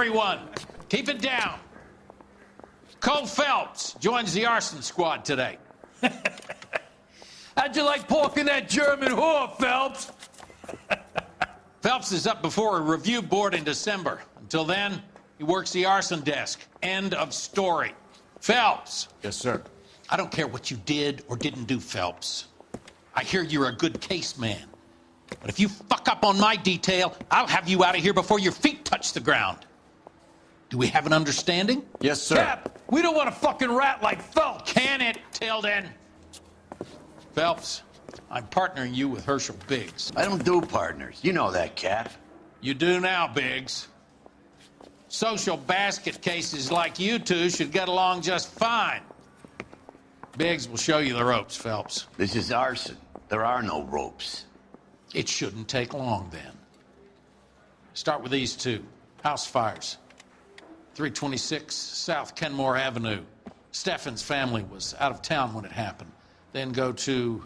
everyone. Keep it down. Cole Phelps joins the arson squad today. How'd you like pork in that German whore, Phelps? Phelps is up before a review board in December. Until then, he works the arson desk. End of story. Phelps. Yes, sir. I don't care what you did or didn't do, Phelps. I hear you're a good case man. But if you fuck up on my detail, I'll have you out of here before your feet touch the ground. Do we have an understanding? Yes, sir. Cap, we don't want a fucking rat like Phelps. Can it, Tilden? Phelps, I'm partnering you with Herschel Biggs. I don't do partners. You know that, Cap. You do now, Biggs. Social basket cases like you two should get along just fine. Biggs will show you the ropes, Phelps. This is arson. There are no ropes. It shouldn't take long, then. Start with these two. House fires. 326 South Kenmore Avenue. Steffen's family was out of town when it happened. Then go to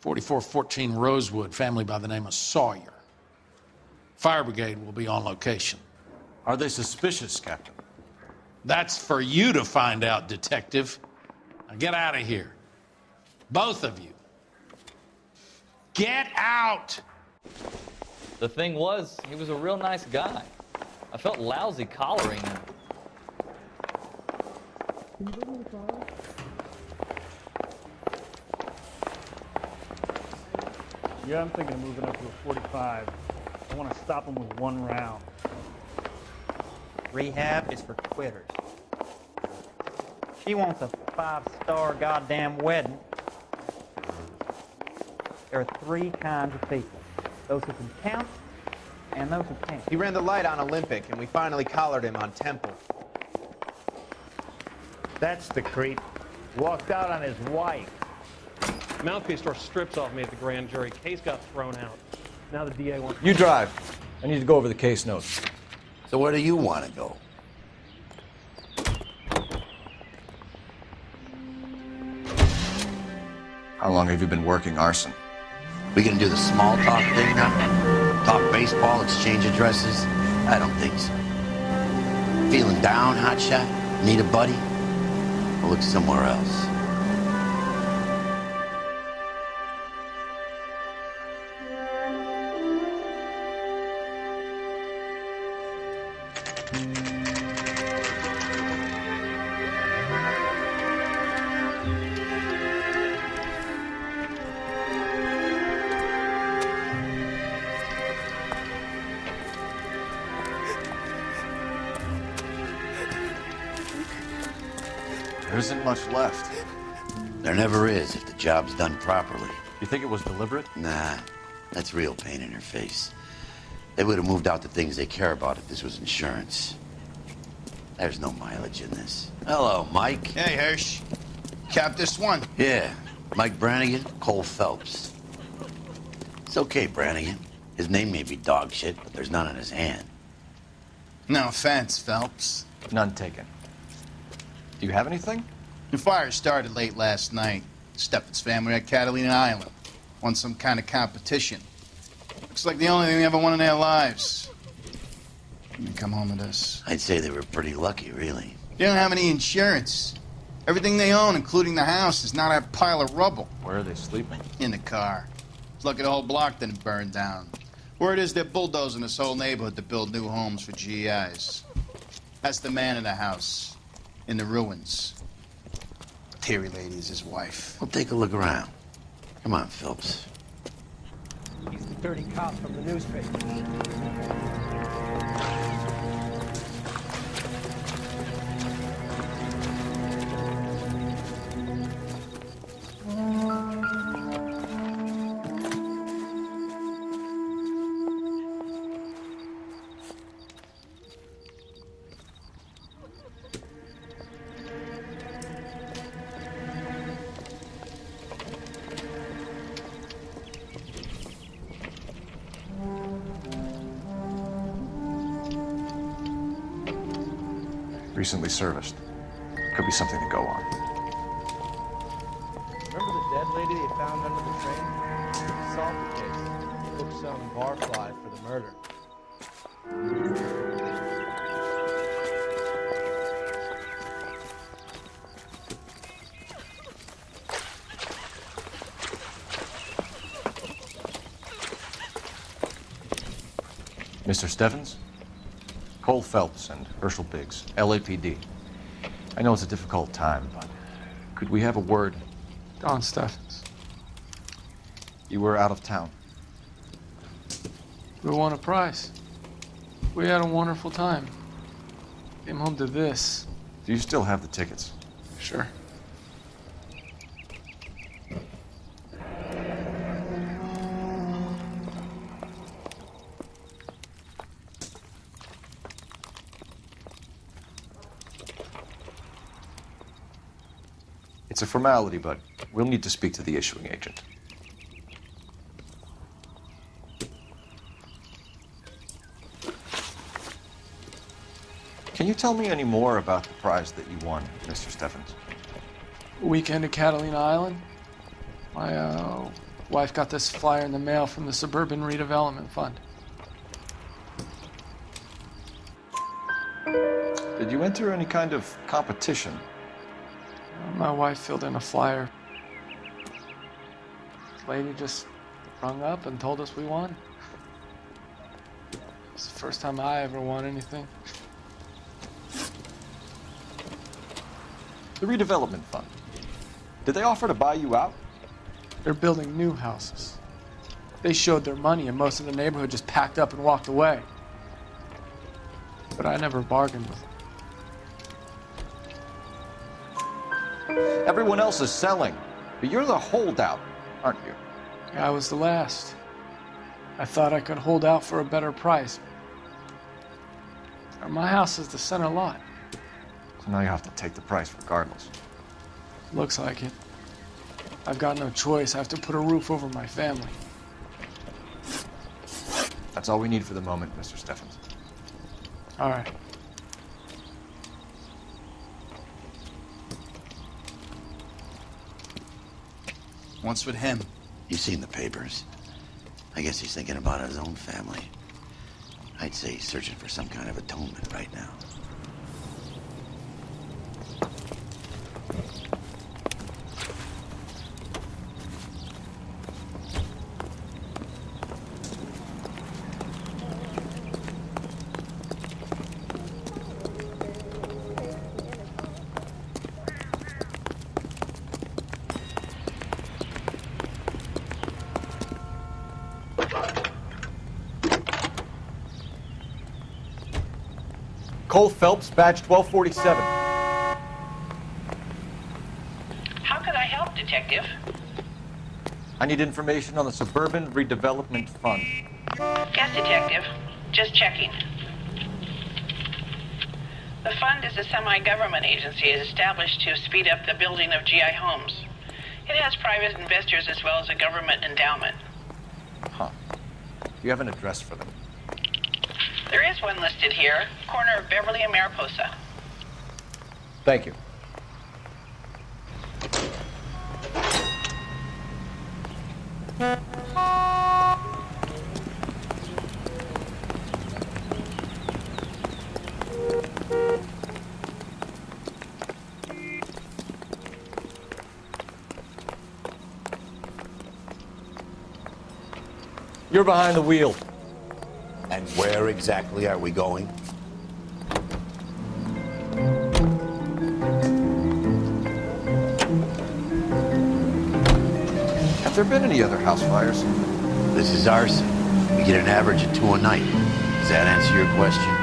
4414 Rosewood, family by the name of Sawyer. Fire brigade will be on location. Are they suspicious, Captain? That's for you to find out, detective. Now get out of here. Both of you. Get out! The thing was, he was a real nice guy. I felt lousy collaring him. Yeah, I'm thinking of moving up to a 45. I want to stop him with one round. Rehab is for quitters. She wants a 5-star goddamn wedding. There are 3 kinds of people. Those who can count and those who can't. He ran the light on Olympic, and we finally collared him on Temple. That's the creep. Walked out on his wife. Mouthpiece tore strips off me at the grand jury. Case got thrown out. Now the DA wants... You drive. I need to go over the case notes. So where do you want to go? How long have you been working arson? We gonna do the small talk thing now? Talk baseball, exchange addresses? I don't think so. Feeling down, hotshot? Need a buddy? I'll look somewhere else. There isn't much left. There never is if the job's done properly. You think it was deliberate? Nah, that's real pain in her face. They would have moved out the things they care about if this was insurance. There's no mileage in this. Hello, Mike. Hey, Hirsch. Cap this one. Yeah, Mike Brannigan, Cole Phelps. It's okay, Brannigan. His name may be dog shit, but there's none in his hand. No offense, Phelps. None taken. Do you have anything? The fire started late last night. Steffen's family at Catalina Island. Won some kind of competition. Looks like the only thing they ever won in their lives. They come home with us. I'd say they were pretty lucky, really. They don't have any insurance. Everything they own, including the house, is not a pile of rubble. Where are they sleeping? In the car. It's lucky the whole block didn't burn down. Word is they're bulldozing this whole neighborhood to build new homes for GIs. That's the man in the house. In the ruins. Terry lady is his wife. We'll take a look around. Come on, Phelps. He's the dirty cop from the newspaper. Recently serviced. Could be something to go on. Remember the dead lady they found under the train? Solved the case. Took some barfly for the murder. Mr. Stevens? Cole Phelps and Herschel Biggs, LAPD. I know it's a difficult time, but could we have a word? Don Stevens. You were out of town. We won a prize. We had a wonderful time. Came home to this. Do you still have the tickets? Sure. It's a formality, but we'll need to speak to the issuing agent. Can you tell me any more about the prize that you won, Mr. Stevens? Weekend at Catalina Island. My wife got this flyer in the mail from the Suburban Redevelopment Fund. Did you enter any kind of competition? My wife filled in a flyer. The lady just rung up and told us we won. It's the first time I ever won anything. The redevelopment fund. Did they offer to buy you out? They're building new houses. They showed their money and most of the neighborhood just packed up and walked away. But I never bargained with them. Everyone else is selling, but you're the holdout, aren't you? I was the last. I thought I could hold out for a better price. My house is the center lot. So now you have to take the price regardless. Looks like it. I've got no choice. I have to put a roof over my family. That's all we need for the moment, Mr. Stevens. All right. What's with him? You've seen the papers. I guess he's thinking about his own family. I'd say he's searching for some kind of atonement right now. Cole Phelps, badge 1247. How could I help, Detective? I need information on the Suburban Redevelopment Fund. Yes, Detective. Just checking. The fund is a semi-government agency established to speed up the building of GI homes. It has private investors as well as a government endowment. Huh. Do you have an address for them? There is one listed here, corner of Beverly and Mariposa. Thank you. You're behind the wheel. And where exactly are we going? Have there been any other house fires? This is arson. We get an average of 2 a night. Does that answer your question?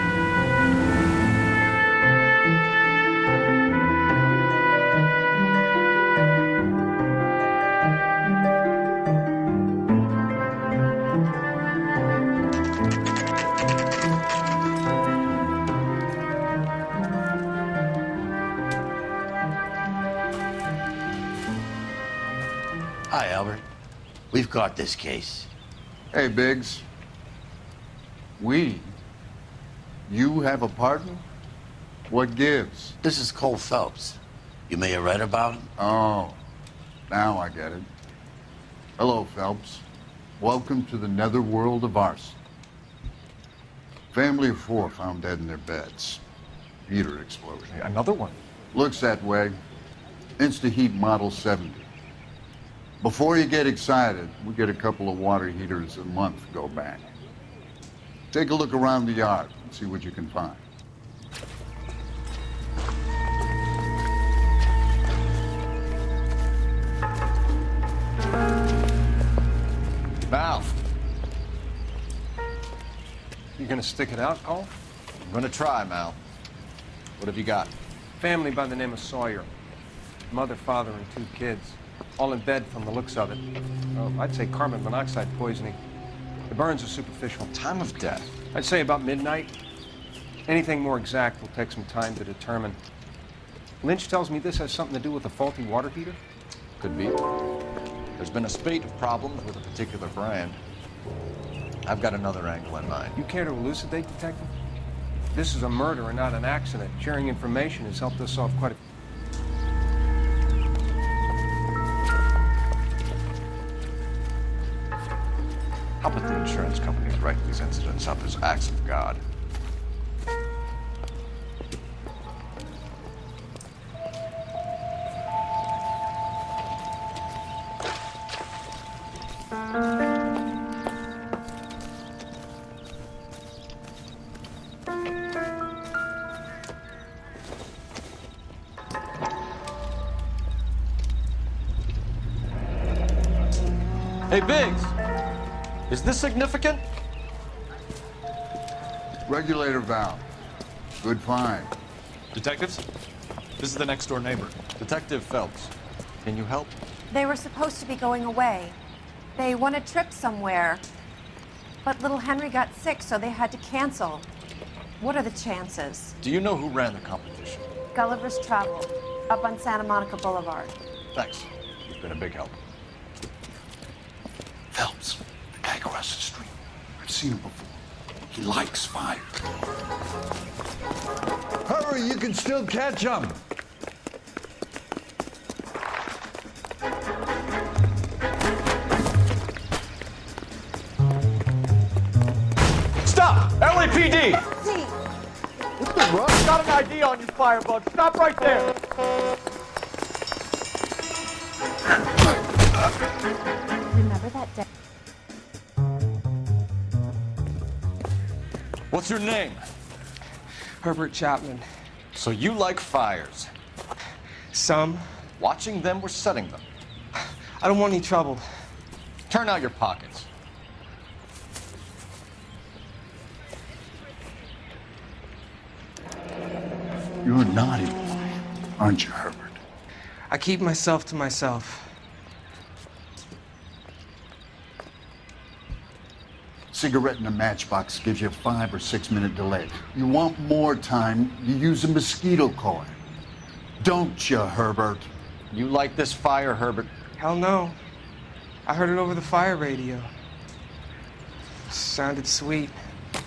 Hi, Albert. We've got this case. Hey, Biggs. You have a partner? What gives? This is Cole Phelps. You may have read about him. Oh, now I get it. Hello, Phelps. Welcome to the netherworld of arson. Family of 4 found dead in their beds. Heater explosion. Another one? Looks that way. Insta-Heat Model 70. Before you get excited, we get a couple of water heaters a month go back. Take a look around the yard and see what you can find. Val, You gonna stick it out, Cole? I'm gonna try, Mal. What have you got? Family by the name of Sawyer. Mother, father, and 2 kids. All in bed from the looks of it. Well, I'd say carbon monoxide poisoning. The burns are superficial. Time of death? I'd say about midnight. Anything more exact will take some time to determine. Lynch tells me this has something to do with a faulty water heater. Could be. There's been a spate of problems with a particular brand. I've got another angle in mind. You care to elucidate, Detective? This is a murder and not an accident. Sharing information has helped us solve quite a... How about the insurance companies write these incidents up as acts of God? Hey, Biggs! Is this significant? Regulator valve. Good find. Detectives? This is the next door neighbor. Detective Phelps, can you help? They were supposed to be going away. They won a trip somewhere. But little Henry got sick, so they had to cancel. What are the chances? Do you know who ran the competition? Gulliver's Travel, up on Santa Monica Boulevard. Thanks. You've been a big help. Phelps, the guy across the street. I've seen him before. He likes fire. Hurry, you can still catch him. Stop! LAPD! What the rush? Got an ID on you, firebug. Stop right there! Remember that day? What's your name? Herbert Chapman. So you like fires? Some. Watching them or setting them? I don't want any trouble. Turn out your pockets. You're a naughty boy, aren't you, Herbert? I keep myself to myself. Cigarette in a matchbox gives you a 5 or 6 minute delay. You want more time, you use a mosquito coil. Don't you, Herbert? You like this fire, Herbert? Hell no. I heard it over the fire radio. Sounded sweet.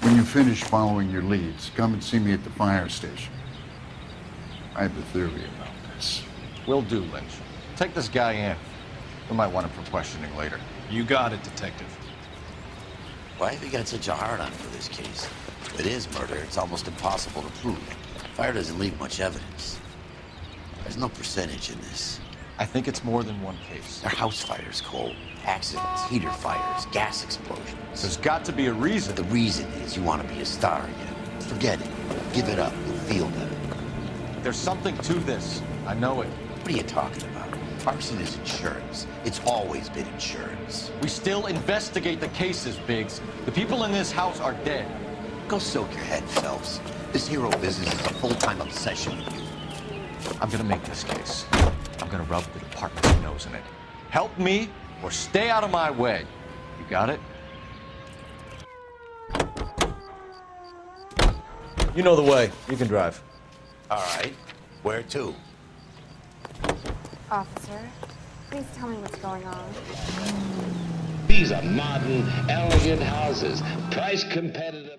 When you finish following your leads, come and see me at the fire station. I have a theory about this. Will do, Lynch. Take this guy in. We might want him for questioning later. You got it, Detective. Why have you got such a hard-on for this case? If it is murder, it's almost impossible to prove. Fire doesn't leave much evidence. There's no percentage in this. I think it's more than one case. They're house fires, Cole. Accidents, heater fires, gas explosions. There's got to be a reason. The reason is you want to be a star again. Forget it. Give it up. You'll feel better. There's something to this. I know it. What are you talking about? Arson is insurance. It's always been insurance. We still investigate the cases, Biggs. The people in this house are dead. Go soak your head, Phelps. This hero business is a full-time obsession with you. I'm gonna make this case. I'm gonna rub the department's nose in it. Help me or stay out of my way. You got it? You know the way. You can drive. All right. Where to? Officer, please tell me what's going on. These are modern, elegant houses, priced competitively.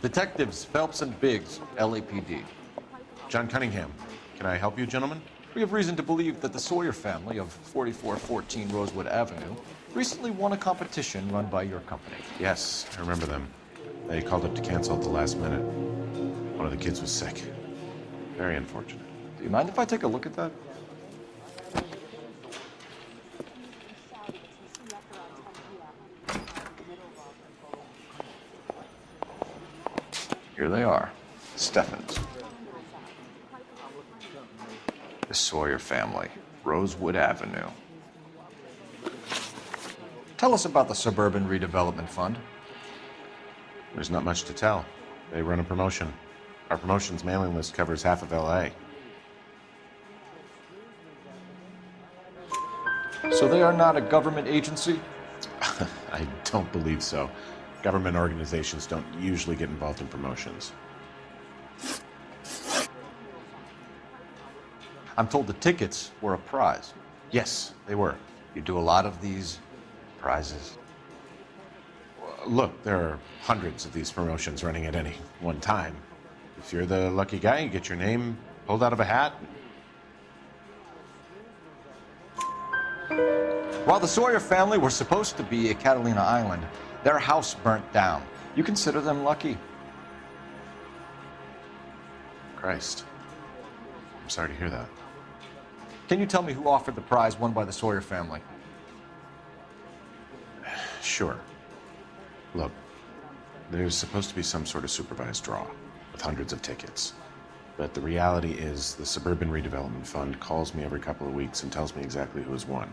Detectives Phelps and Biggs, LAPD. John Cunningham. Can I help you, gentlemen? We have reason to believe that the Sawyer family of 4414 Rosewood Avenue recently won a competition run by your company. Yes, I remember them. They called up to cancel at the last minute. One of the kids was sick. Very unfortunate. Do you mind if I take a look at that? Here they are. Steffens. The Sawyer family, Rosewood Avenue. Tell us about the Suburban Redevelopment Fund. There's not much to tell. They run a promotion. Our promotion's mailing list covers half of LA. So they are not a government agency? I don't believe so. Government organizations don't usually get involved in promotions. I'm told the tickets were a prize. Yes, they were. You do a lot of these prizes? Look, there are hundreds of these promotions running at any one time. If you're the lucky guy, you get your name pulled out of a hat. While the Sawyer family were supposed to be at Catalina Island, their house burnt down. You consider them lucky? Christ. I'm sorry to hear that. Can you tell me who offered the prize won by the Sawyer family? Sure. Look, there's supposed to be some sort of supervised draw with hundreds of tickets. But the reality is the Suburban Redevelopment Fund calls me every couple of weeks and tells me exactly who has won.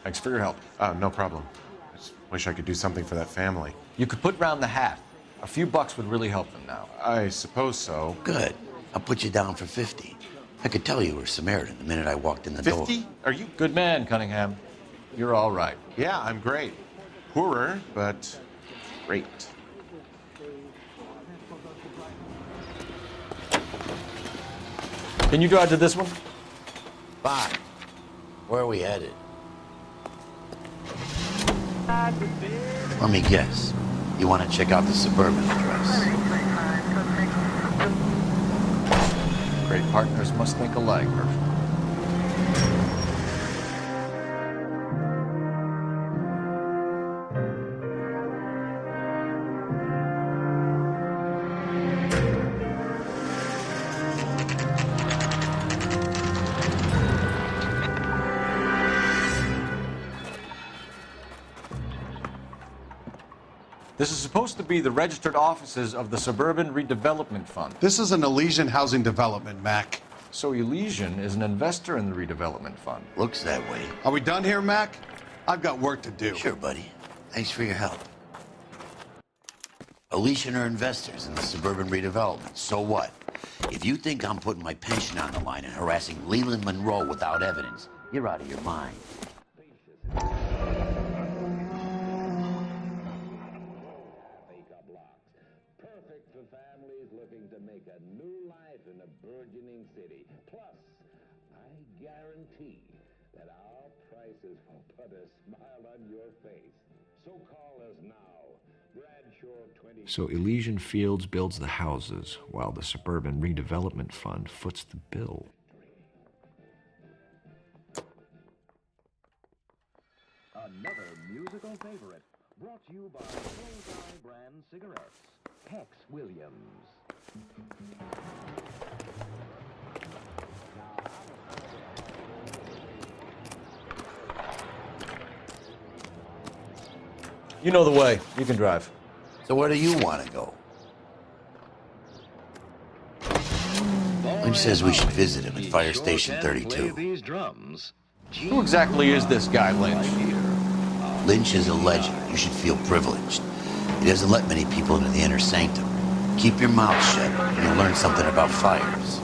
Thanks for your help. No problem. I just wish I could do something for that family. You could put round the hat. A few bucks would really help them now. I suppose so. Good. I'll put you down for 50. I could tell you were Samaritan the minute I walked in the door. 50? Are you? Good man, Cunningham. You're all right. Yeah, I'm great. Poorer, but great. Can you drive to this one? Fine. Where are we headed? Let me guess. You want to check out the Suburban address? Great partners must think alike, Herschel. This is supposed to be the registered offices of the Suburban Redevelopment Fund. This is an Elysian housing development, Mac. So Elysian is an investor in the redevelopment fund. Looks that way. Are we done here, Mac? I've got work to do. Sure, buddy. Thanks for your help. Elysian are investors in the Suburban Redevelopment. So what? If you think I'm putting my pension on the line and harassing Leland Monroe without evidence, you're out of your mind. Looking to make a new life in a burgeoning city. Plus, I guarantee that our prices will put a smile on your face. So call us now. Bradshaw 20. So Elysian Fields builds the houses, while the Suburban Redevelopment Fund foots the bill. Another musical favorite, brought to you by Bullseye brand cigarettes. Hex Williams. You know the way. You can drive. So where do you want to go? Lynch says we should visit him at Fire Station 32. These drums. Who exactly is this guy, Lynch? Lynch is a legend. You should feel privileged. He doesn't let many people into the inner sanctum. Keep your mouth shut, and you'll learn something about fires.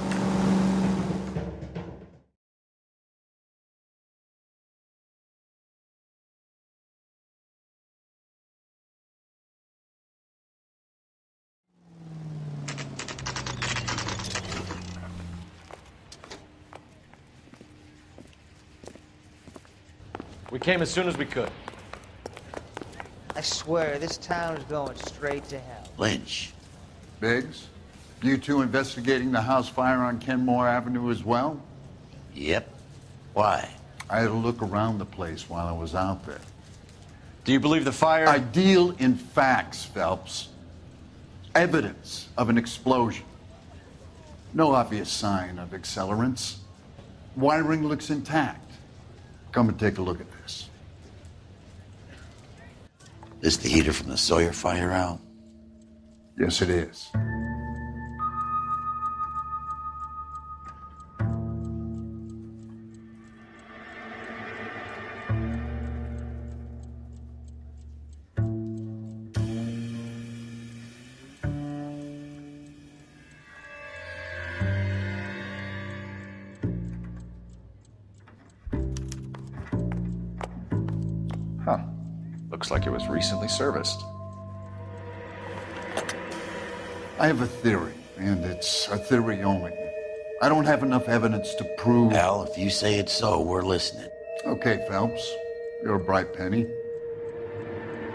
We came as soon as we could. I swear, this town is going straight to hell. Lynch. Biggs, you two investigating the house fire on Kenmore Avenue as well? Yep. Why? I had a look around the place while I was out there. Do you believe the fire? I deal in facts, Phelps. Evidence of an explosion. No obvious sign of accelerants. Wiring looks intact. Come and take a look at this. This the heater from the Sawyer fire out? Yes, it is. Huh. Looks like it was recently serviced. I have a theory, and it's a theory only. I don't have enough evidence to prove... Al, if you say it's so, we're listening. Okay, Phelps. You're a bright penny.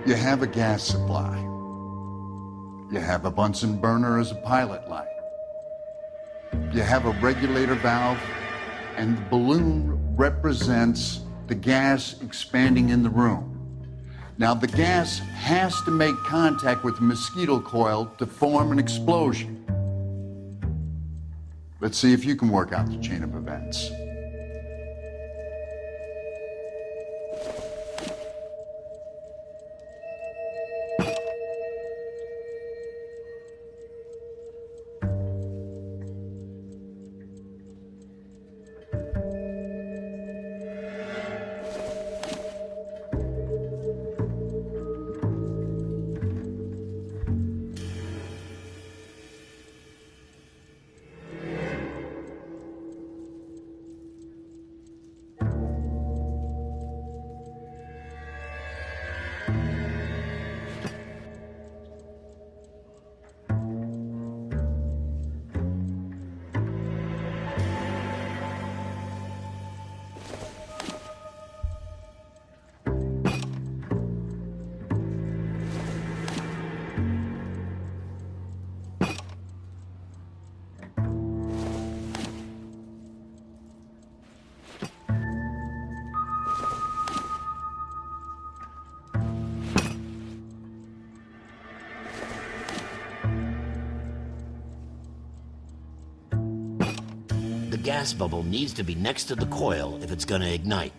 You have a gas supply. You have a Bunsen burner as a pilot light. You have a regulator valve, and the balloon represents the gas expanding in the room. Now, the gas has to make contact with the mosquito coil to form an explosion. Let's see if you can work out the chain of events. The gas bubble needs to be next to the coil if it's gonna ignite.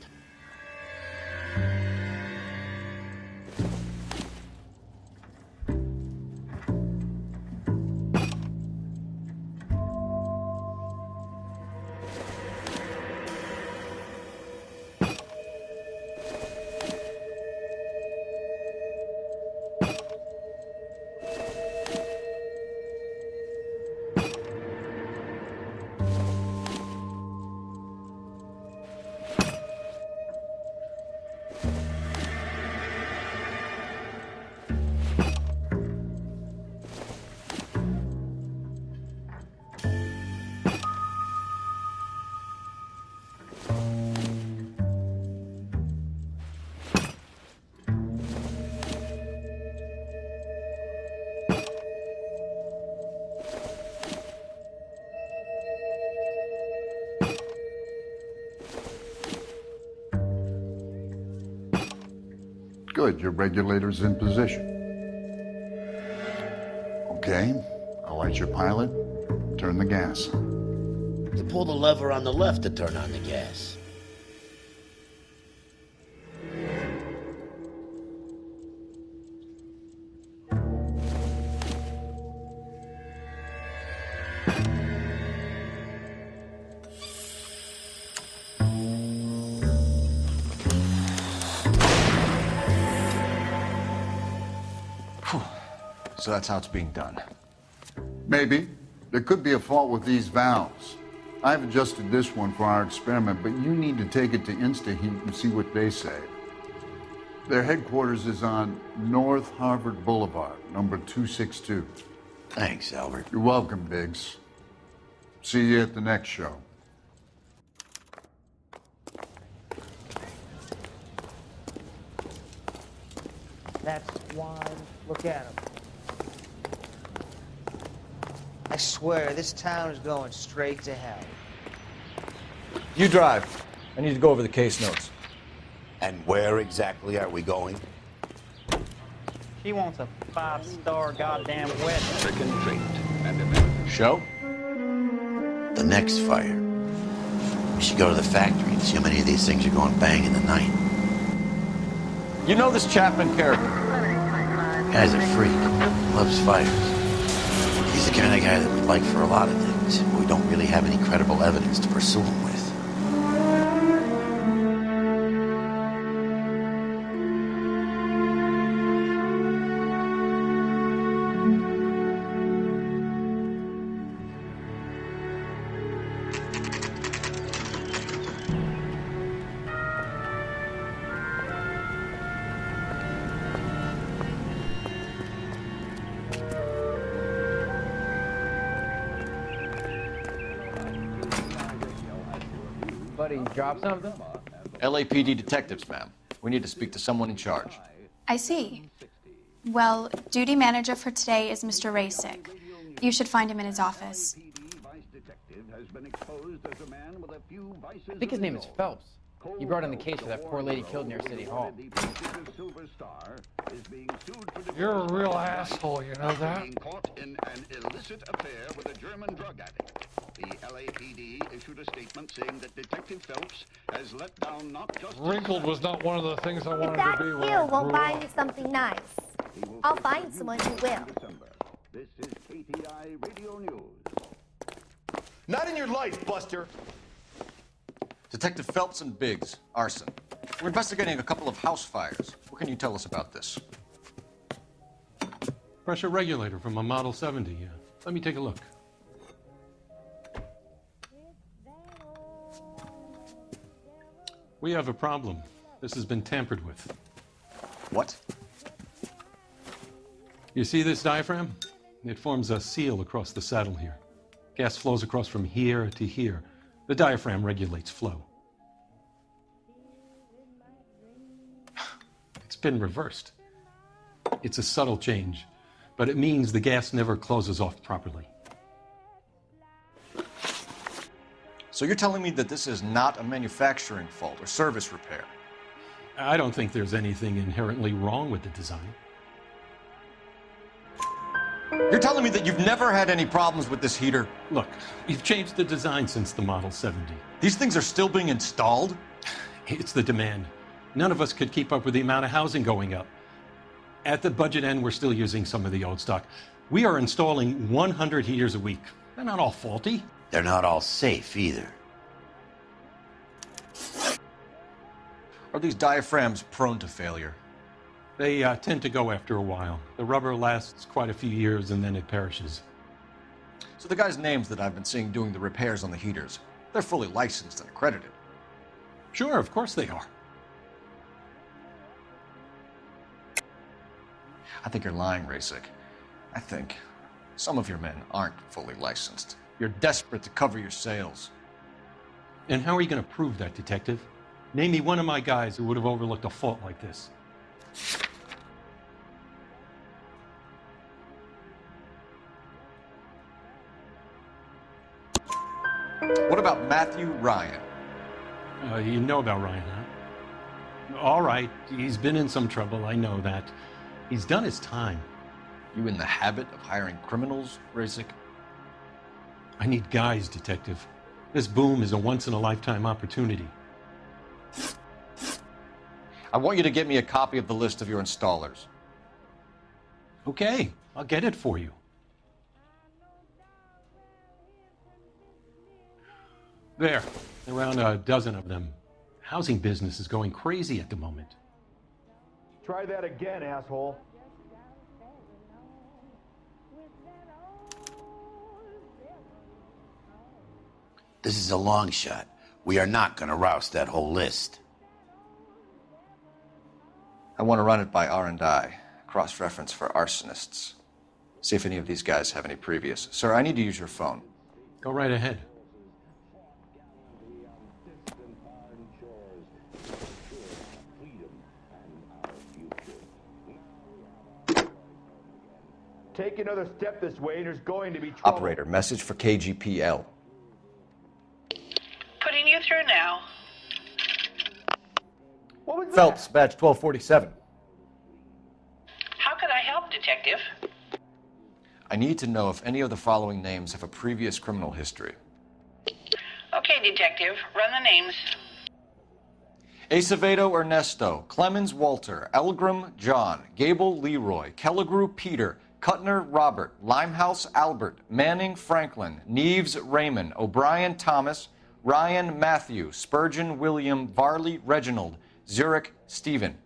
Good, your regulator's in position. Okay, I'll light your pilot, turn the gas on. You pull the lever on the left to turn on the gas. So that's how it's being done. Maybe. There could be a fault with these valves. I've adjusted this one for our experiment, but you need to take it to InstaHeat and see what they say. Their headquarters is on North Harvard Boulevard, number 262. Thanks, Albert. You're welcome, Biggs. See you at the next show. That's swine. Look at him. I swear, this town is going straight to hell. You drive. I need to go over the case notes. And where exactly are we going? She wants a 5-star goddamn wedding. Show? The next fire. We should go to the factory and see how many of these things are going bang in the night. You know this Chapman character? Guy's a freak. Loves fires. He's the kind of guy that we'd like for a lot of things, but we don't really have any credible evidence to pursue him with. Buddy, drop something? LAPD detectives, ma'am. We need to speak to someone in charge. I see. Well, duty manager for today is Mr. Rasick. You should find him in his office. I think his name is Phelps. He brought in the case for that poor lady killed near City Hall. You're a real asshole, you know that? Being caught in an illicit affair with a German drug addict. The LAPD issued a statement saying that Detective Phelps has let down not just... Wrinkled was not one of the things I wanted If that to be when I heel won't grew buy up. me something nice, I'll find someone who will. This is KTI Radio News. Not in your life, Buster. Detective Phelps and Biggs, arson. We're investigating a couple of house fires. What can you tell us about this? Pressure regulator from a Model 70. Let me take a look. We have a problem. This has been tampered with. What? You see this diaphragm? It forms a seal across the saddle here. Gas flows across from here to here. The diaphragm regulates flow. It's been reversed. It's a subtle change, but it means the gas never closes off properly. So you're telling me that this is not a manufacturing fault or service repair? I don't think there's anything inherently wrong with the design. You're telling me that you've never had any problems with this heater? Look, we've changed the design since the Model 70. These things are still being installed? It's the demand. None of us could keep up with the amount of housing going up. At the budget end, we're still using some of the old stock. We are installing 100 heaters a week. They're not all faulty. They're not all safe either. Are these diaphragms prone to failure? They tend to go after a while. The rubber lasts quite a few years and then it perishes. So the guys' names that I've been seeing doing the repairs on the heaters, they're fully licensed and accredited. Sure, of course they are. I think you're lying, Rasick. I think some of your men aren't fully licensed. You're desperate to cover your sales. And how are you going to prove that, Detective? Name me one of my guys who would have overlooked a fault like this. What about Matthew Ryan? You know about Ryan, huh? All right, he's been in some trouble, I know that. He's done his time. You in the habit of hiring criminals, Rasick? I need guys, Detective. This boom is a once-in-a-lifetime opportunity. I want you to get me a copy of the list of your installers. Okay, I'll get it for you. There, around a dozen of them. Housing business is going crazy at the moment. Try that again, asshole. This is a long shot. We are not going to roust that whole list. I want to run it by R&I, cross-reference for arsonists. See if any of these guys have any previous. Sir, I need to use your phone. Go right ahead. Take another step this way and there's going to be trouble. Operator, message for KGPL. Putting you through now. What was Phelps, badge 1247. How could I help, Detective? I need to know if any of the following names have a previous criminal history. Okay, Detective, run the names. Acevedo Ernesto, Clemens Walter, Elgram John, Gable Leroy, Kelligrew Peter, Cutner Robert, Limehouse Albert, Manning Franklin, Neves Raymond, O'Brien Thomas, Ryan Matthew, Spurgeon William, Varley Reginald, Zurich Stephen.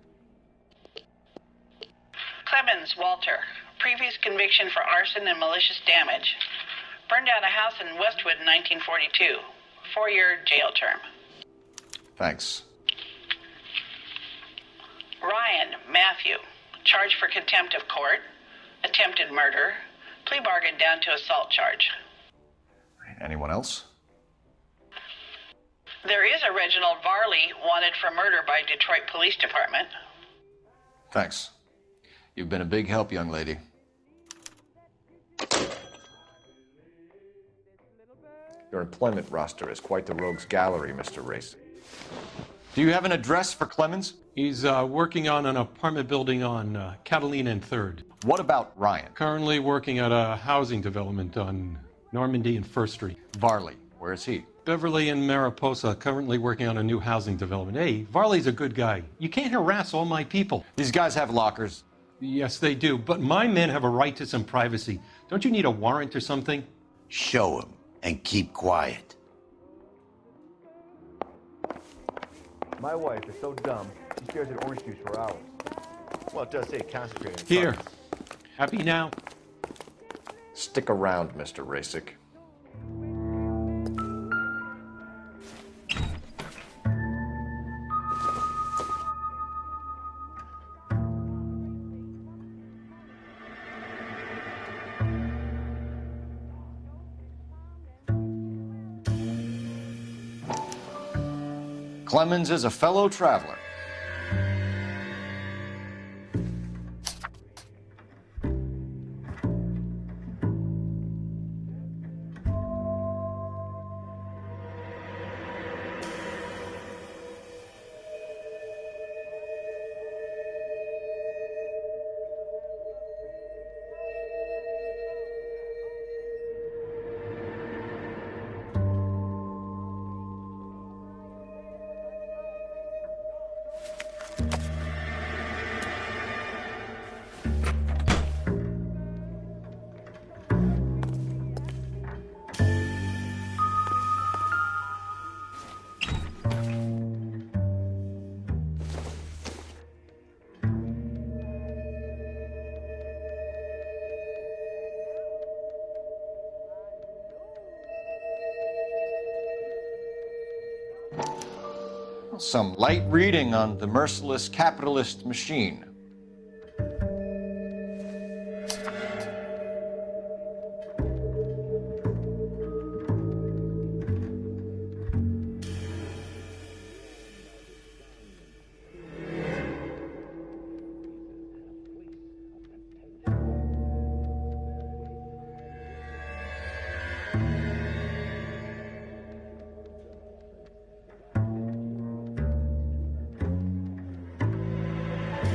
Clemens Walter, previous conviction for arson and malicious damage. Burned down a house in Westwood in 1942. 4-year jail term. Thanks. Ryan Matthew, charged for contempt of court, attempted murder, plea bargain down to assault charge. Anyone else? There is a Reginald Varley wanted for murder by Detroit Police Department. Thanks. You've been a big help, young lady. Your employment roster is quite the rogues gallery, Mr. Race. Do you have an address for Clemens? He's working on an apartment building on Catalina and 3rd. What about Ryan? Currently working at a housing development on Normandy and 1st Street. Varley, where is he? Beverly and Mariposa, currently working on a new housing development. Hey, Varley's a good guy. You can't harass all my people. These guys have lockers. Yes, they do, but my men have a right to some privacy. Don't you need a warrant or something? Show him and keep quiet. My wife is so dumb, she stares at orange juice for hours. Well, it does say concentrated. Here. Happy now? Stick around, Mr. Rasick. Clemens is a fellow traveler. Some light reading on the merciless capitalist machine.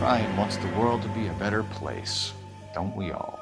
Ryan wants the world to be a better place, don't we all?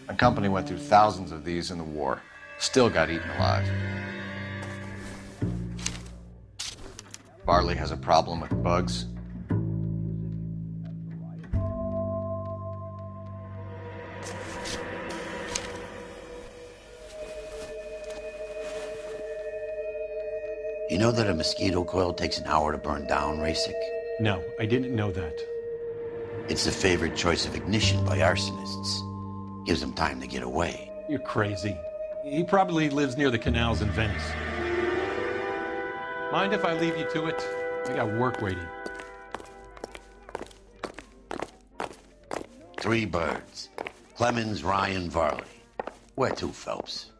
My company went through thousands of these in the war. Still got eaten alive. Varley has a problem with bugs. You know that a mosquito coil takes an hour to burn down, Rasick? No, I didn't know that. It's the favorite choice of ignition by arsonists. Gives them time to get away. You're crazy. He probably lives near the canals in Venice. Mind if I leave you to it? I got work waiting. 3 birds. Clemens, Ryan, Varley. Where to, Phelps?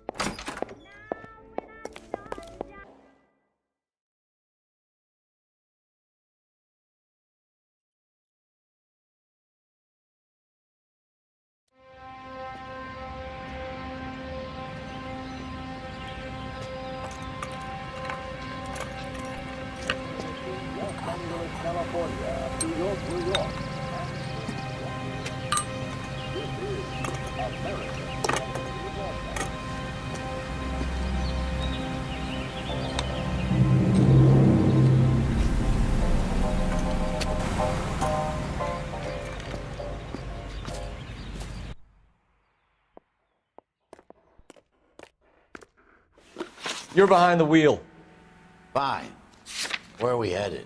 California, New York, New York. This is America. You're behind the wheel. Fine. Where are we headed?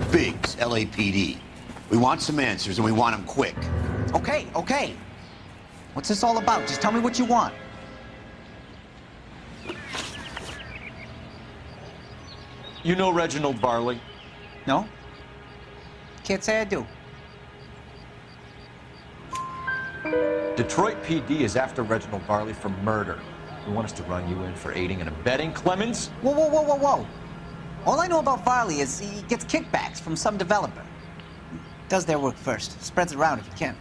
Biggs, LAPD. We want some answers, and we want them quick. Okay, okay. What's this all about? Just tell me what you want. You know Reginald Varley? No? Can't say I do. Detroit PD is after Reginald Varley for murder. They want us to run you in for aiding and abetting Clemens? Whoa, whoa, whoa, whoa, whoa. All I know about Varley is he gets kickbacks from some developer. Does their work first. Spreads it around if he can.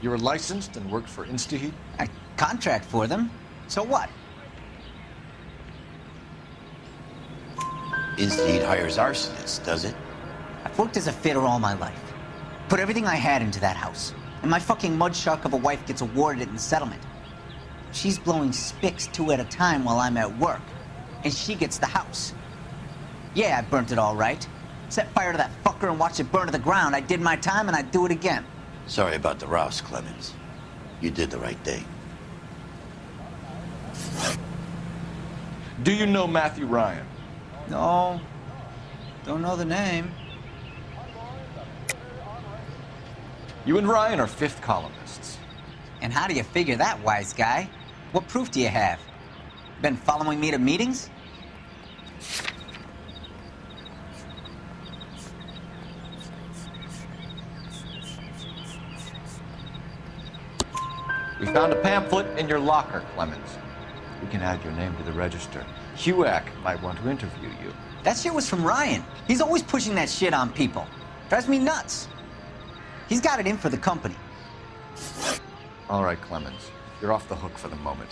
You were licensed and worked for InstaHeat? I contract for them. So what? InstaHeat hires arsonists, does it? I've worked as a fitter all my life. Put everything I had into that house. And my fucking mud shark of a wife gets awarded it in settlement. She's blowing spics 2 at a time while I'm at work. And she gets the house. Yeah, I burnt it all right. Set fire to that fucker and watched it burn to the ground. I did my time and I'd do it again. Sorry about the rouse, Clemens. You did the right thing. Do you know Matthew Ryan? No. Don't know the name. You and Ryan are fifth columnists. And how do you figure that, wise guy? What proof do you have? Been following me to meetings? We found a pamphlet in your locker, Clemens. We can add your name to the register. HUAC might want to interview you. That shit was from Ryan. He's always pushing that shit on people. Drives me nuts. He's got it in for the company. All right, Clemens. You're off the hook for the moment.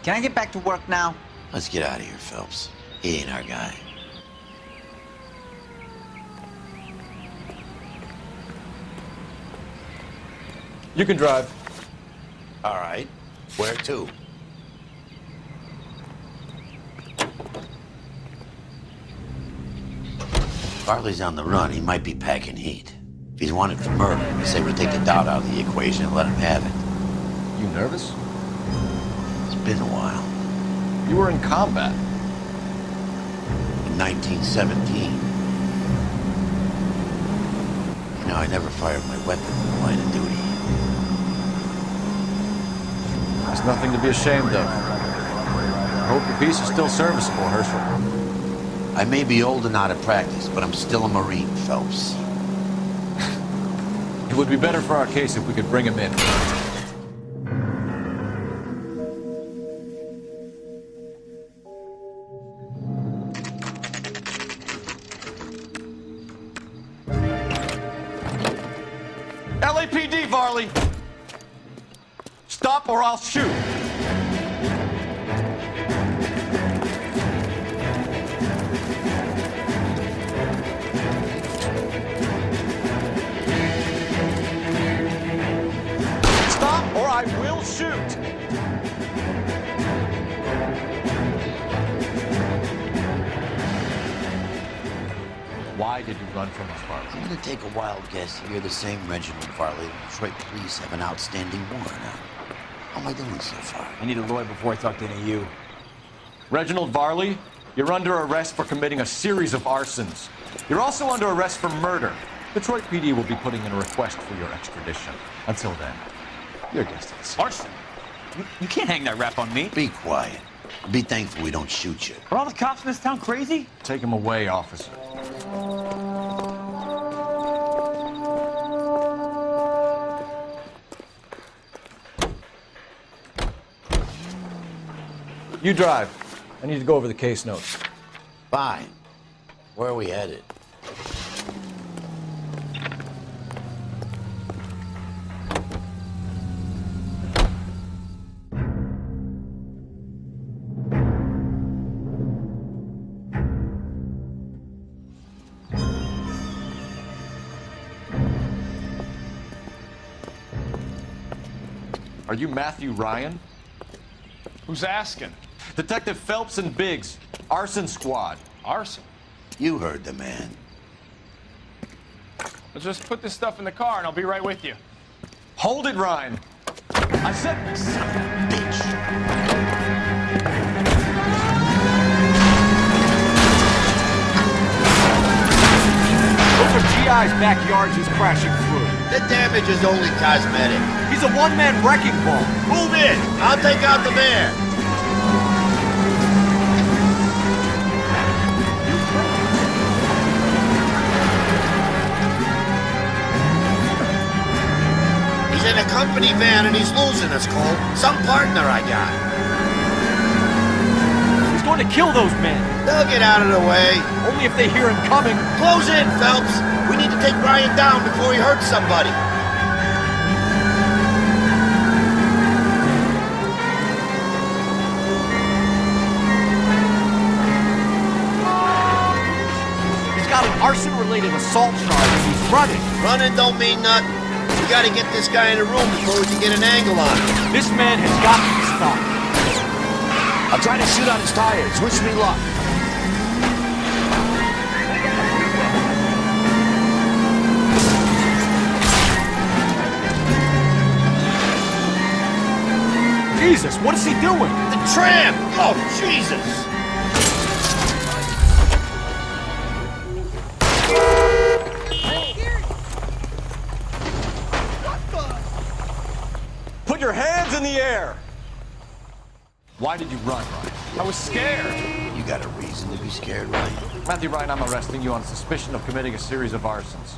Can I get back to work now? Let's get out of here, Phelps. He ain't our guy. You can drive. All right. Where to? Varley's on the run. He might be packing heat. If he's wanted for murder, I say we take the doubt out of the equation and let him have it. You nervous? It's been a while. You were in combat. In 1917. You know, I never fired my weapon in the line of duty. There's nothing to be ashamed of. I hope your piece is still serviceable, Herschel. I may be old and out of practice, but I'm still a Marine, Phelps. It would be better for our case if we could bring him in. LAPD, Varley! Stop or I'll shoot! Stop or I will shoot! Why did you run from us, Farley? I'm gonna take a wild guess you're the same Reginald Farley the Detroit police have an outstanding warrant on. How am I doing so far? I need a lawyer before I talk to any of you. Reginald Varley, you're under arrest for committing a series of arsons. You're also under arrest for murder. Detroit PD will be putting in a request for your extradition. Until then, your guest is arson. You can't hang that rap on me. Be quiet. Be thankful we don't shoot you. Are all the cops in this town crazy? Take him away, officer. You drive. I need to go over the case notes. Fine. Where are we headed? Are you Matthew Ryan? Who's asking? Detective Phelps and Biggs, arson squad. Arson? You heard the man. Let's just put this stuff in the car and I'll be right with you. Hold it, Ryan. I said, son of a bitch. Over GI's backyard he's crashing through. The damage is only cosmetic. He's a one-man wrecking ball. Move in. I'll take out the mayor. He's in a company van and he's losing us, Cole. Some partner I got. He's going to kill those men. They'll get out of the way. Only if they hear him coming. Close in, Phelps. We need to take Brian down before he hurts somebody. He's got an arson-related assault charge and he's running. Running don't mean nothing. We gotta get this guy in the room before we can get an angle on him. This man has got to be stopped. I'll try to shoot out his tires. Wish me luck. Jesus, what is he doing? The tram! Oh, Jesus! Put your hands in the air! Why did you run, Ryan? I was scared. You got a reason to be scared, Ryan? Matthew Ryan, I'm arresting you on suspicion of committing a series of arsons.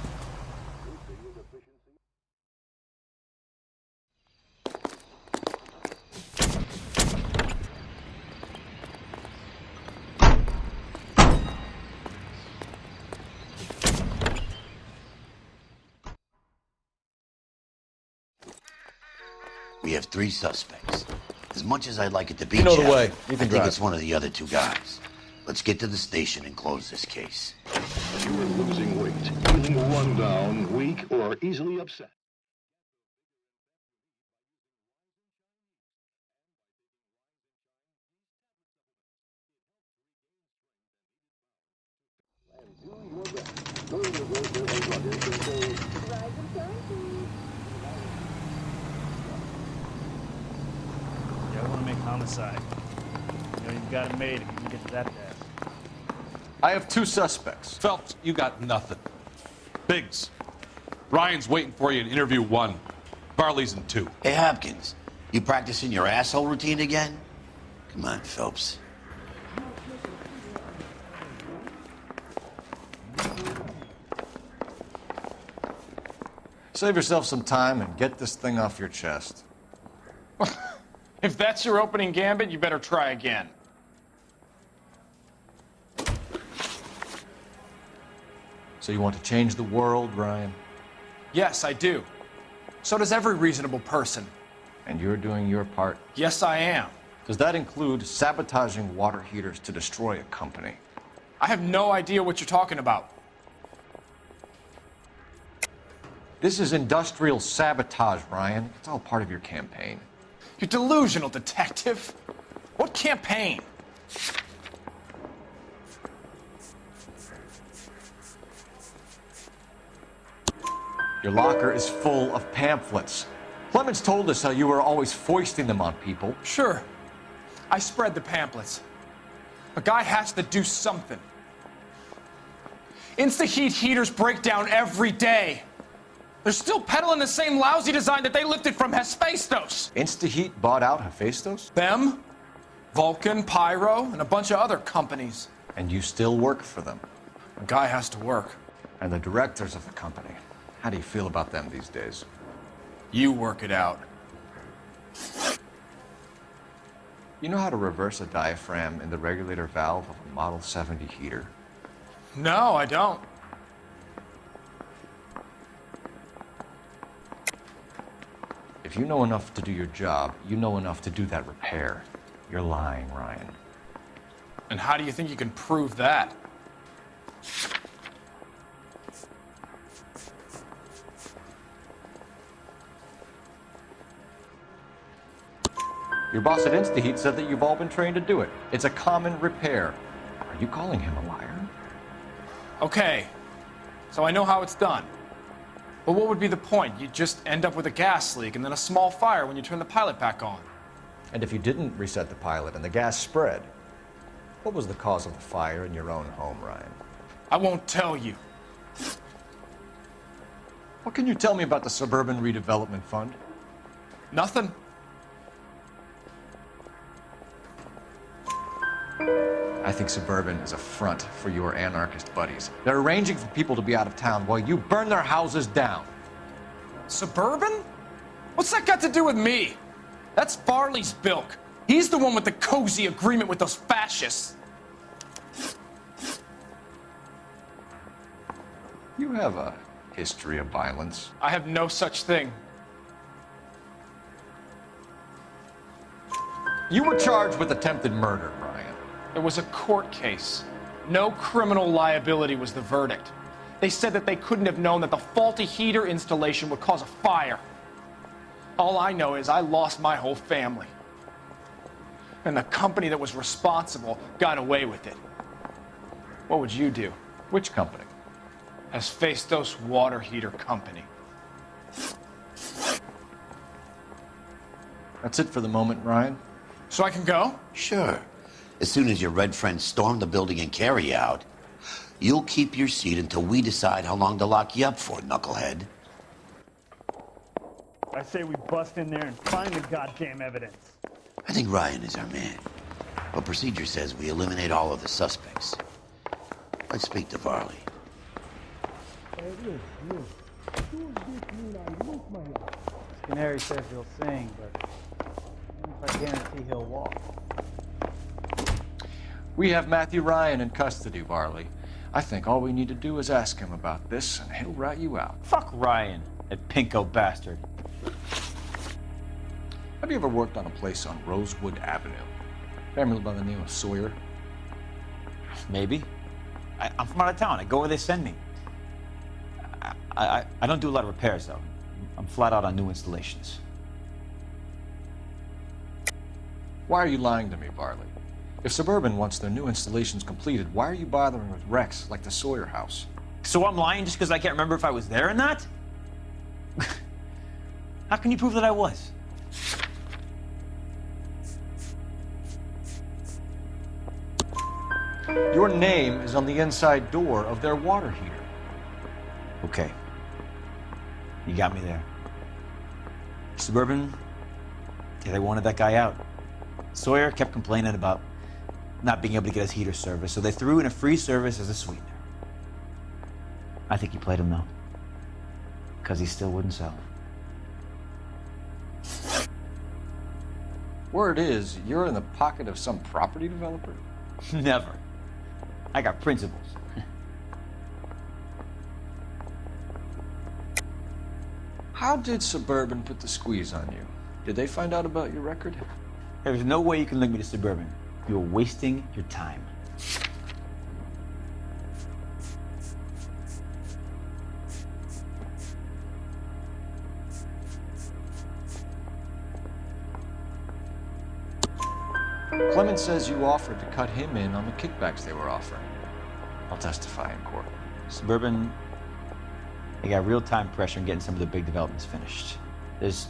We have 3 suspects. As much as I'd like it to be You know the Jeff, way. You can I think drive. it's one of the other 2 guys. Let's get to the station and close this case. You are losing weight, feeling run down, weak, or easily upset. Yeah, I want to make homicide. You know, you've got it made if you can get to that desk. I have 2 suspects. Phelps, you got nothing. Biggs, Ryan's waiting for you in interview 1. Varley's in 2. Hey, Hopkins, you practicing your asshole routine again? Come on, Phelps. Save yourself some time and get this thing off your chest. If that's your opening gambit, you better try again. So you want to change the world, Ryan? Yes, I do. So does every reasonable person. And you're doing your part? Yes, I am. Does that include sabotaging water heaters to destroy a company? I have no idea what you're talking about. This is industrial sabotage, Ryan. It's all part of your campaign. You're delusional, detective. What campaign? Your locker is full of pamphlets. Clemens told us how you were always foisting them on people. Sure. I spread the pamphlets. A guy has to do something. Insta-heat heaters break down every day. They're still peddling the same lousy design that they lifted from Hephaestus. Insta-heat bought out Hephaestus? Them, Vulcan, Pyro, and a bunch of other companies. And you still work for them? A guy has to work. And the directors of the company, how do you feel about them these days? You work it out. You know how to reverse a diaphragm in the regulator valve of a Model 70 heater? No, I don't. If you know enough to do your job, you know enough to do that repair. You're lying, Ryan. And how do you think you can prove that? Your boss at InstaHeat said that you've all been trained to do it. It's a common repair. Are you calling him a liar? Okay, so I know how it's done. But what would be the point? You'd just end up with a gas leak and then a small fire when you turn the pilot back on. And if you didn't reset the pilot and the gas spread, what was the cause of the fire in your own home, Ryan? I won't tell you. What can you tell me about the Suburban Redevelopment Fund? Nothing. I think Suburban is a front for your anarchist buddies. They're arranging for people to be out of town while you burn their houses down. Suburban? What's that got to do with me? That's Farley's bilk. He's the one with the cozy agreement with those fascists. You have a history of violence. I have no such thing. You were charged with attempted murder, Ryan. It was a court case. No criminal liability was the verdict. They said that they couldn't have known that the faulty heater installation would cause a fire. All I know is I lost my whole family. And the company that was responsible got away with it. What would you do? Which company? Hephaestus Water Heater Company. That's it for the moment, Ryan. So I can go? Sure. As soon as your red friends storm the building and carry you out, you'll keep your seat until we decide how long to lock you up for, knucklehead. I say we bust in there and find the goddamn evidence. I think Ryan is our man. But procedure says we eliminate all of the suspects. Let's speak to Varley. Canary says he'll sing, but I guarantee he'll walk. We have Matthew Ryan in custody, Varley. I think all we need to do is ask him about this, and he'll rat you out. Fuck Ryan, that pinko bastard. Have you ever worked on a place on Rosewood Avenue? Family by the name of Sawyer? Maybe. I'm from out of town. I go where they send me. I don't do a lot of repairs, though. I'm flat out on new installations. Why are you lying to me, Varley? If Suburban wants their new installations completed, why are you bothering with wrecks like the Sawyer house? So I'm lying just because I can't remember if I was there or not? How can you prove that I was? Your name is on the inside door of their water heater. Okay. You got me there. Suburban, yeah, they wanted that guy out. Sawyer kept complaining about not being able to get his heater service, so they threw in a free service as a sweetener. I think he played him, though, because he still wouldn't sell. Word is, you're in the pocket of some property developer? Never. I got principles. How did Suburban put the squeeze on you? Did they find out about your record? There's no way you can link me to Suburban. You're wasting your time. Clemens says you offered to cut him in on the kickbacks they were offering. I'll testify in court. Suburban, They got real-time pressure on getting some of the big developments finished. There's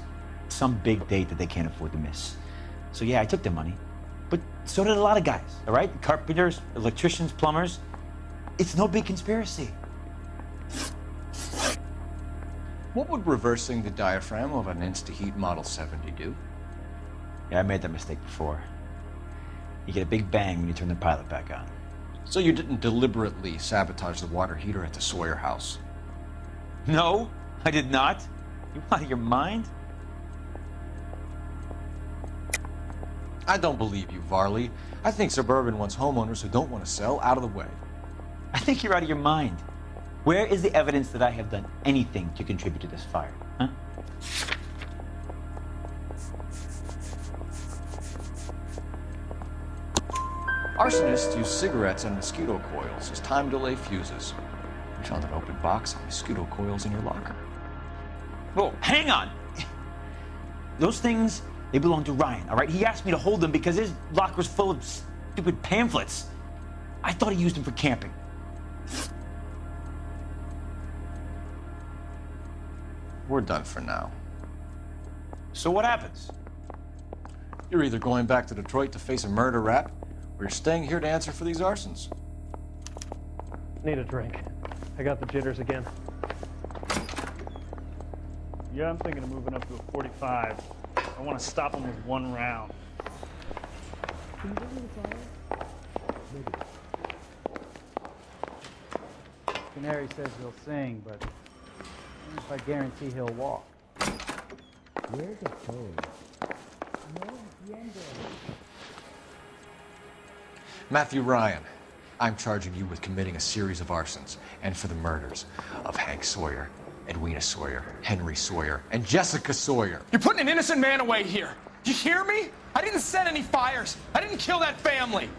some big date that they can't afford to miss. So yeah, I took their money. But so did a lot of guys, all right? Carpenters, electricians, plumbers. It's no big conspiracy. What would reversing the diaphragm of an Insta-Heat Model 70 do? Yeah, I made that mistake before. You get a big bang when you turn the pilot back on. So you didn't deliberately sabotage the water heater at the Sawyer house? No, I did not. You out of your mind? I don't believe you, Varley. I think Suburban wants homeowners who don't want to sell out of the way. I think you're out of your mind. Where is the evidence that I have done anything to contribute to this fire, huh? Arsonists use cigarettes and mosquito coils as time delay fuses. We found an open box of mosquito coils in your locker. Whoa, hang on! Those things, they belong to Ryan, all right? He asked me to hold them because his locker's full of stupid pamphlets. I thought he used them for camping. We're done for now. So what happens? You're either going back to Detroit to face a murder rap, or you're staying here to answer for these arsons. Need a drink. I got the jitters again. Yeah, I'm thinking of moving up to a 45. I want to stop him with one round. Can you give me the fire? Maybe. Canary says he'll sing, but if I guarantee he'll walk. Where's the phone? No entiendo. Matthew Ryan, I'm charging you with committing a series of arsons and for the murders of Hank Sawyer, Edwina Sawyer, Henry Sawyer, and Jessica Sawyer. You're putting an innocent man away here. You hear me? I didn't set any fires. I didn't kill that family.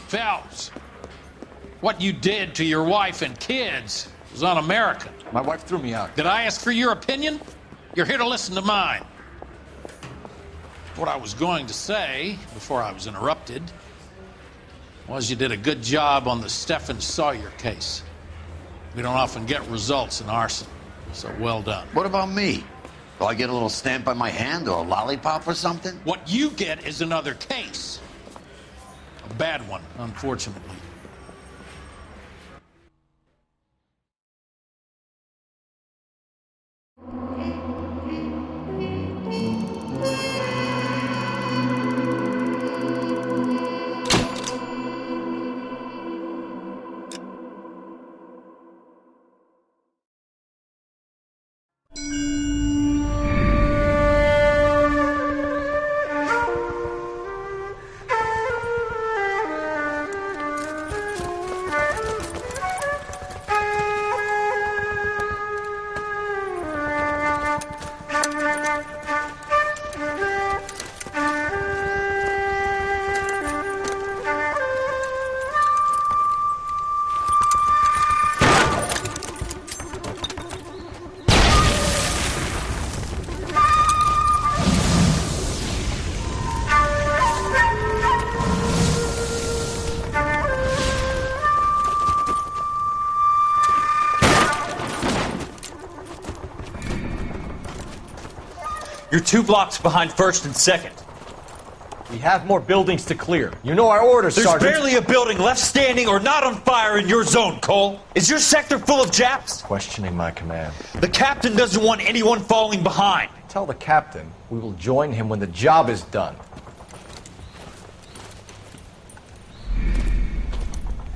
Phelps, what you did to your wife and kids was un-American. My wife threw me out. Did I ask for your opinion? You're here to listen to mine. What I was going to say, before I was interrupted, was you did a good job on the Stephen Sawyer case. We don't often get results in arson, so well done. What about me? Do I get a little stamp on my hand or a lollipop or something? What you get is another case. A bad one, unfortunately. You're 2 blocks behind 1st and 2nd. We have more buildings to clear. You know our orders, There's Sergeant. barely a building left standing or not on fire in your zone, Cole. Is your sector full of Japs? Questioning my command. The captain doesn't want anyone falling behind. Tell the captain we will join him when the job is done.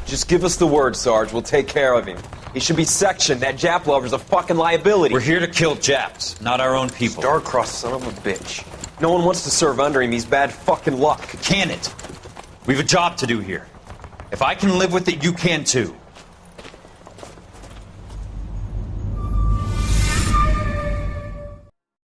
Just give us the word, Sarge. We'll take care of him. He should be sectioned. That Jap lover's a fucking liability. We're here to kill Japs, not our own people. Star-crossed son of a bitch. No one wants to serve under him. He's bad fucking luck. Can it? We've a job to do here. If I can live with it, you can too.